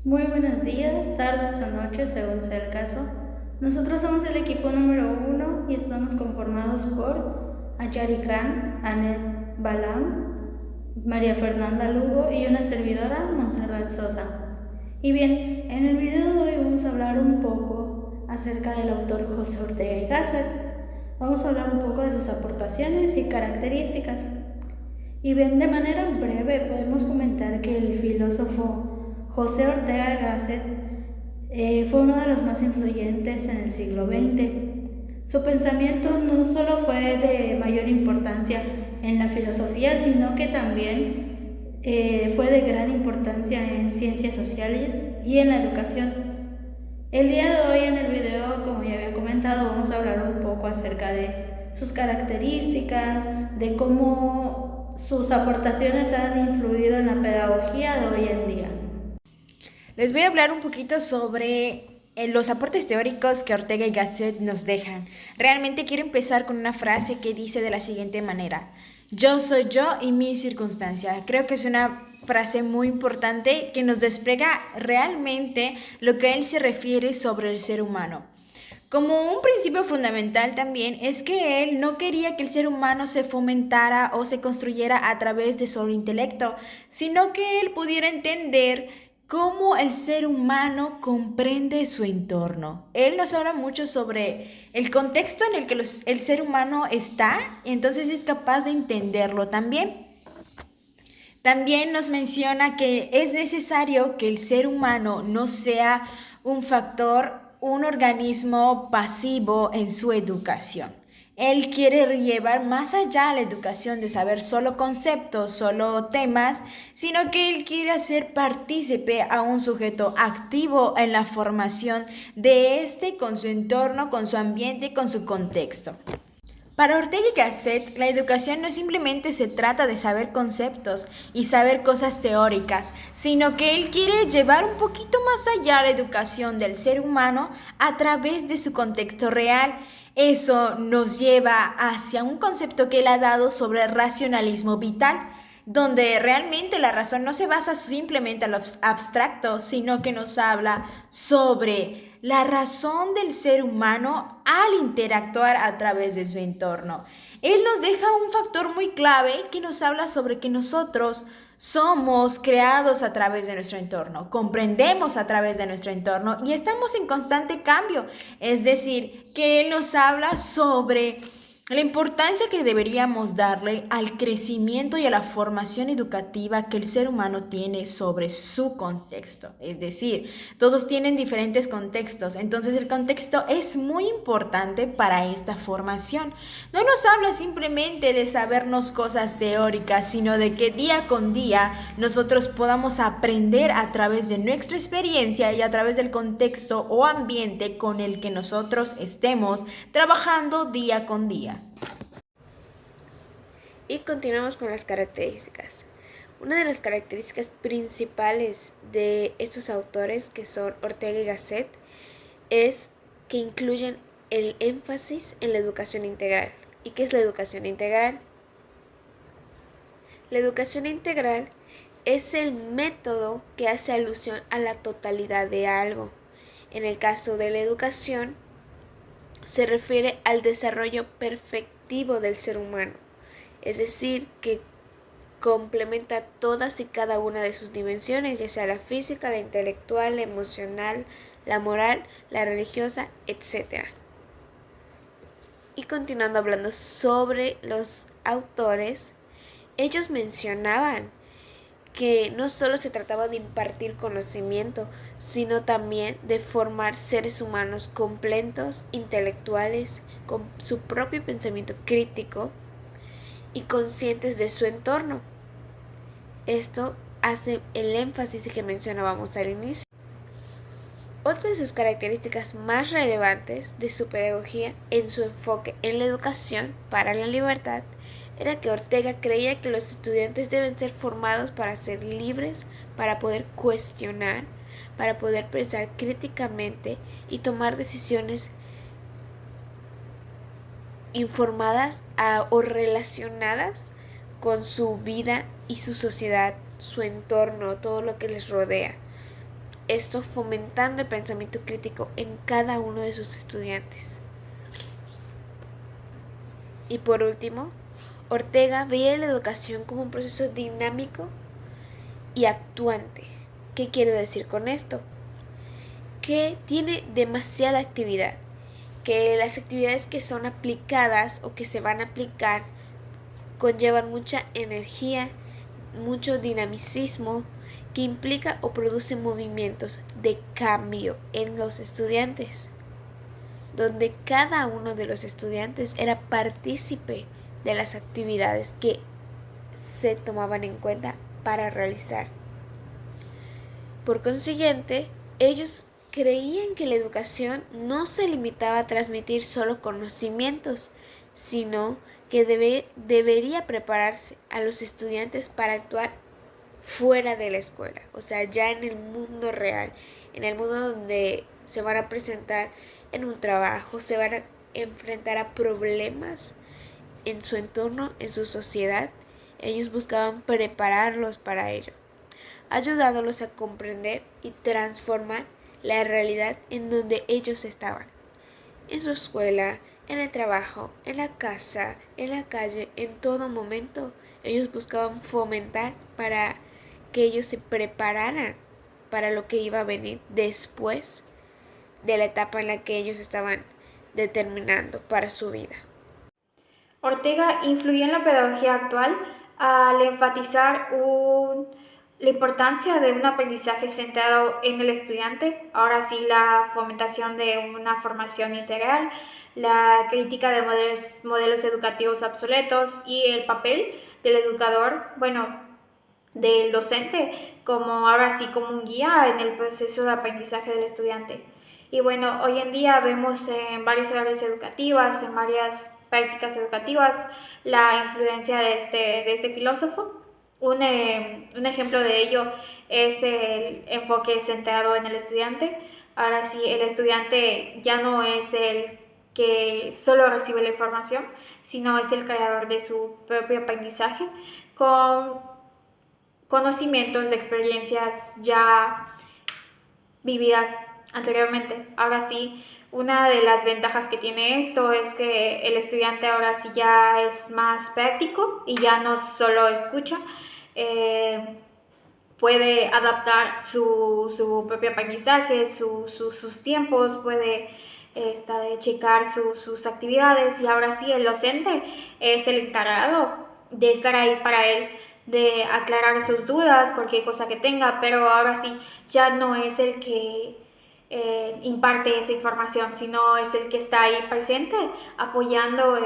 Muy buenos días, tardes o noches, según sea el caso. Nosotros somos el equipo número 1 y estamos conformados por Ayari Khan, Anet Balam, María Fernanda Lugo y una servidora, Montserrat Sosa. Y bien, en el video de hoy vamos a hablar un poco acerca del autor José Ortega y Gasset. Vamos a hablar un poco de sus aportaciones y características. Y bien, de manera breve podemos comentar que el filósofo José Ortega y Gasset fue uno de los más influyentes en el siglo XX. Su pensamiento no solo fue de mayor importancia en la filosofía, sino que también fue de gran importancia en ciencias sociales y en la educación. El día de hoy en el video, como ya había comentado, vamos a hablar un poco acerca de sus características, de cómo sus aportaciones han influido en la pedagogía de hoy en día. Les voy a hablar un poquito sobre los aportes teóricos que Ortega y Gasset nos dejan. Realmente quiero empezar con una frase que dice de la siguiente manera: yo soy yo y mi circunstancia. Creo que es una frase muy importante que nos despliega realmente lo que él se refiere sobre el ser humano. Como un principio fundamental también es que él no quería que el ser humano se fomentara o se construyera a través de solo intelecto, sino que él pudiera entender cómo el ser humano comprende su entorno. Él nos habla mucho sobre el contexto en el que el ser humano está, y entonces es capaz de entenderlo también. También nos menciona que es necesario que el ser humano no sea un organismo pasivo en su educación. Él quiere llevar más allá la educación de saber solo conceptos, solo temas, sino que él quiere hacer partícipe a un sujeto activo en la formación de este con su entorno, con su ambiente, con su contexto. Para Ortega y Gasset, la educación no simplemente se trata de saber conceptos y saber cosas teóricas, sino que él quiere llevar un poquito más allá la educación del ser humano a través de su contexto real. Eso nos lleva hacia un concepto que él ha dado sobre el racionalismo vital, donde realmente la razón no se basa simplemente en lo abstracto, sino que nos habla sobre la razón del ser humano al interactuar a través de su entorno. Él nos deja un factor muy clave que nos habla sobre que nosotros somos creados a través de nuestro entorno, comprendemos a través de nuestro entorno y estamos en constante cambio. Es decir, que él nos habla sobre la importancia que deberíamos darle al crecimiento y a la formación educativa que el ser humano tiene sobre su contexto. Es decir, todos tienen diferentes contextos, entonces el contexto es muy importante para esta formación. No nos habla simplemente de sabernos cosas teóricas, sino de que día con día nosotros podamos aprender a través de nuestra experiencia y a través del contexto o ambiente con el que nosotros estemos trabajando día con día. Y continuamos con las características. Una de las características principales de estos autores, que son Ortega y Gasset, es que incluyen el énfasis en la educación integral. ¿Y qué es la educación integral? La educación integral es el método que hace alusión a la totalidad de algo. En el caso de la educación, se refiere al desarrollo perfectivo del ser humano, es decir, que complementa todas y cada una de sus dimensiones, ya sea la física, la intelectual, la emocional, la moral, la religiosa, etc. Y continuando hablando sobre los autores, ellos mencionaban que no solo se trataba de impartir conocimiento, sino también de formar seres humanos completos, intelectuales, con su propio pensamiento crítico y conscientes de su entorno. Esto hace el énfasis que mencionábamos al inicio. Otra de sus características más relevantes de su pedagogía en su enfoque en la educación para la libertad era que Ortega creía que los estudiantes deben ser formados para ser libres, para poder cuestionar, para poder pensar críticamente y tomar decisiones informadas o relacionadas con su vida y su sociedad, su entorno, todo lo que les rodea. esto fomentando el pensamiento crítico en cada uno de sus estudiantes. Y por último, Ortega veía la educación como un proceso dinámico y actuante. ¿Qué quiero decir con esto? Que tiene demasiada actividad, que las actividades que son aplicadas o que se van a aplicar conllevan mucha energía, mucho dinamicismo, que implica o produce movimientos de cambio en los estudiantes, donde cada uno de los estudiantes era partícipe de las actividades que se tomaban en cuenta para realizar. Por consiguiente, ellos creían que la educación no se limitaba a transmitir solo conocimientos, sino que debería prepararse a los estudiantes para actuar fuera de la escuela, o sea, ya en el mundo real, en el mundo donde se van a presentar en un trabajo, se van a enfrentar a problemas en su entorno, en su sociedad. Ellos buscaban prepararlos para ello, ayudándolos a comprender y transformar la realidad en donde ellos estaban, en su escuela, en el trabajo, en la casa, en la calle, en todo momento. Ellos buscaban fomentar para que ellos se prepararan para lo que iba a venir después de la etapa en la que ellos estaban determinando para su vida. Ortega influyó en la pedagogía actual al enfatizar la importancia de un aprendizaje centrado en el estudiante, ahora sí la fomentación de una formación integral, la crítica de modelos educativos obsoletos y el papel del educador, del docente, como ahora sí como un guía en el proceso de aprendizaje del estudiante. Y bueno, hoy en día vemos en varias áreas educativas, en varias prácticas educativas, la influencia de este filósofo. Un ejemplo de ello es el enfoque centrado en el estudiante. Ahora sí, el estudiante ya no es el que solo recibe la información, sino es el creador de su propio aprendizaje con conocimientos de experiencias ya vividas anteriormente. Ahora sí, una de las ventajas que tiene esto es que el estudiante ahora sí ya es más práctico y ya no solo escucha, puede adaptar su propio aprendizaje, sus tiempos, puede checar sus actividades, y ahora sí el docente es el encargado de estar ahí para él, de aclarar sus dudas, cualquier cosa que tenga, pero ahora sí ya no es el que imparte esa información, sino es el que está ahí presente, apoyando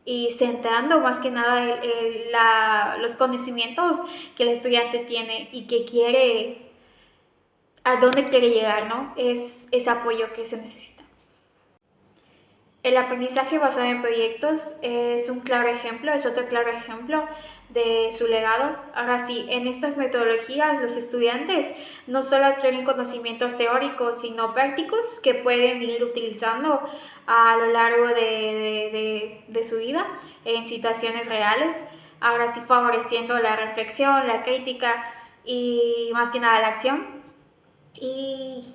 y centrando más que nada los conocimientos que el estudiante tiene y que quiere, a dónde quiere llegar, ¿no? Es ese apoyo que se necesita. El aprendizaje basado en proyectos es un claro ejemplo, es otro claro ejemplo de su legado. Ahora sí, en estas metodologías los estudiantes no solo adquieren conocimientos teóricos, sino prácticos que pueden ir utilizando a lo largo de su vida en situaciones reales. Ahora sí, favoreciendo la reflexión, la crítica y más que nada la acción. Y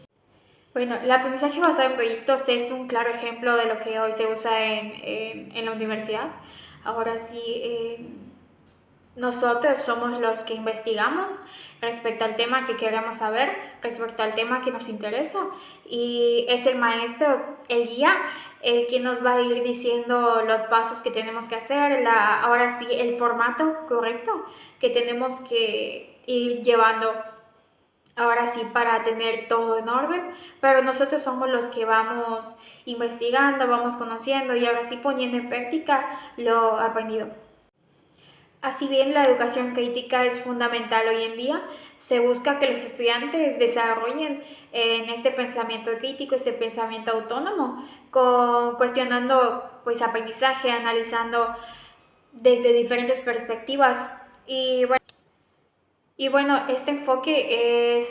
bueno, el aprendizaje basado en proyectos es un claro ejemplo de lo que hoy se usa en la universidad. Ahora sí, nosotros somos los que investigamos respecto al tema que queremos saber, respecto al tema que nos interesa, y es el maestro, el guía, el que nos va a ir diciendo los pasos que tenemos que hacer, ahora sí, el formato correcto que tenemos que ir llevando, ahora sí, para tener todo en orden, pero nosotros somos los que vamos investigando, vamos conociendo y ahora sí poniendo en práctica lo aprendido. Así bien, la educación crítica es fundamental hoy en día. Se busca que los estudiantes desarrollen en este pensamiento crítico, este pensamiento autónomo, cuestionando pues aprendizaje, analizando desde diferentes perspectivas. Y bueno, este enfoque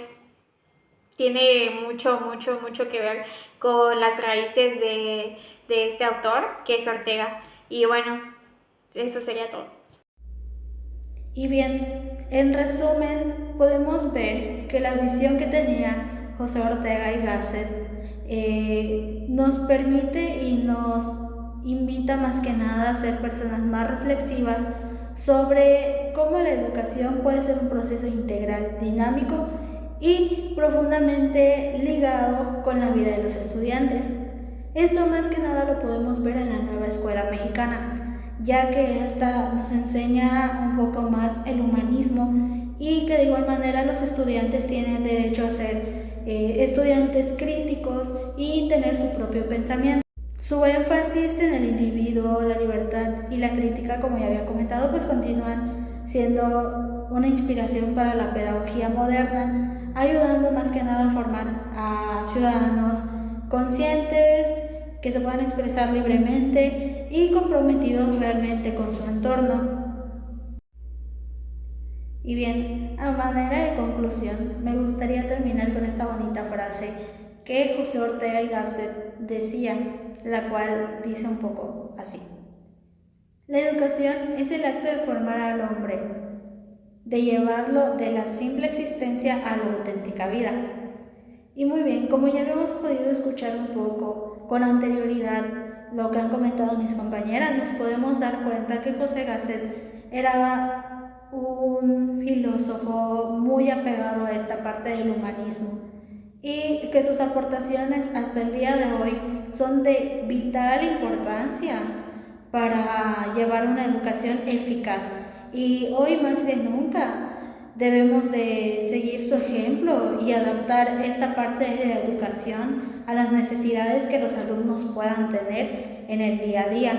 tiene mucho que ver con las raíces de este autor, que es Ortega. Y bueno, eso sería todo. Y bien, en resumen, podemos ver que la visión que tenía José Ortega y Gasset nos permite y nos invita más que nada a ser personas más reflexivas sobre cómo la educación puede ser un proceso integral, dinámico y profundamente ligado con la vida de los estudiantes. Esto más que nada lo podemos ver en la nueva escuela mexicana, ya que esta nos enseña un poco más el humanismo y que de igual manera los estudiantes tienen derecho a ser estudiantes críticos y tener su propio pensamiento. Su énfasis en el individuo, la libertad y la crítica, como ya había comentado, pues continúan siendo una inspiración para la pedagogía moderna, ayudando más que nada a formar a ciudadanos conscientes, que se puedan expresar libremente y comprometidos realmente con su entorno. Y bien, a manera de conclusión, me gustaría terminar con esta bonita frase que José Ortega y Gasset decía, la cual dice un poco así: la educación es el acto de formar al hombre, de llevarlo de la simple existencia a la auténtica vida. Y muy bien, como ya habíamos podido escuchar un poco con anterioridad lo que han comentado mis compañeras, nos podemos dar cuenta que José Gasset era un filósofo muy apegado a esta parte del humanismo y que sus aportaciones hasta el día de hoy son de vital importancia para llevar una educación eficaz. Y hoy más que nunca debemos de seguir su ejemplo y adaptar esta parte de la educación a las necesidades que los alumnos puedan tener en el día a día.